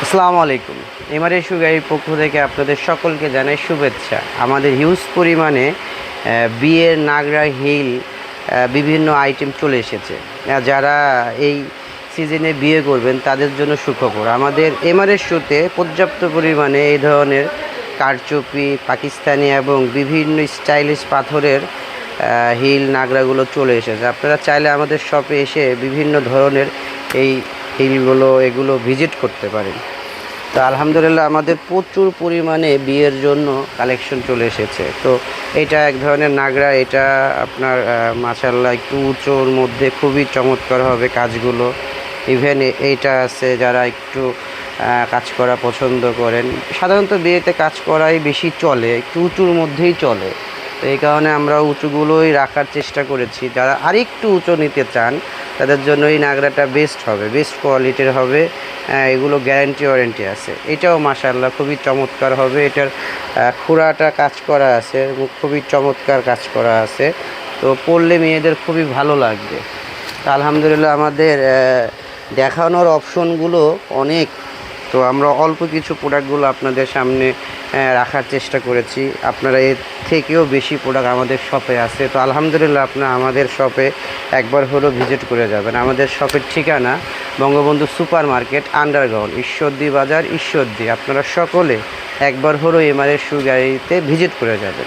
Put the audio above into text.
আসসালামু আলাইকুম। এমআরএ গাড়ির পক্ষ থেকে আপনাদের সকলকে জানাই শুভেচ্ছা। আমাদের হিউজ পরিমাণে বিয়ের নাগরা হিল বিভিন্ন আইটেম চলে এসেছে। যারা এই সিজনে বিয়ে করবেন তাদের জন্য সুখবর। আমাদের এমআরএ শোতে পর্যাপ্ত পরিমাণে এই ধরনের কারচুপি, পাকিস্তানি এবং বিভিন্ন স্টাইলিশ পাথরের হিল নাগরাগুলো চলে এসেছে। আপনারা চাইলে আমাদের শপে এসে বিভিন্ন ধরনের এই এগুলো ভিজিট করতে পারেন। তো আলহামদুলিল্লাহ আমাদের প্রচুর পরিমাণে বিয়ের জন্য কালেকশন চলে এসেছে। তো এটা এক ধরনের নাগরা, এটা আপনার মাশাআল্লাহ একটু উঁচুর মধ্যে খুবই চমৎকার হবে কাজগুলো। ইভেন এইটা আছে যারা একটু কাজ করা পছন্দ করেন, সাধারণত বিয়েতে কাজ করাই বেশি চলে, একটু উঁচুর মধ্যেই চলে। তো এই কারণে আমরা উঁচুগুলোই রাখার চেষ্টা করেছি। যারা আরেকটু উঁচু নিতে চান তাদের জন্য এই নাগরাটা বেস্ট হবে, বেস্ট কোয়ালিটির হবে। এগুলো গ্যারান্টি ওয়ারেন্টি আছে। এটাও মাশাআল্লাহ খুবই চমৎকার হবে। এটার খুঁড়াটা কাজ করা আছে, খুবই চমৎকার কাজ করা আছে। তো পরলে মেয়েদের খুবই ভালো লাগবে। তো আলহামদুলিল্লাহ আমাদের দেখানোর অপশনগুলো অনেক। তো আমরা অল্প কিছু প্রোডাক্টগুলো আপনাদের সামনে রাখার চেষ্টা করেছি। আপনারা এর থেকেও বেশি প্রোডাক্ট আমাদের শপে আছে। তো আলহামদুলিল্লাহ আপনারা আমাদের শপে একবার হলেও ভিজিট করে যাবেন। আমাদের শপের ঠিকানা Bangabandhu super market, underground, Ishwardi বাজার, ঈশ্বরদী। আপনারা সকলে একবার হলেও এমআরএ গাড়িতে ভিজিট করে যাবেন।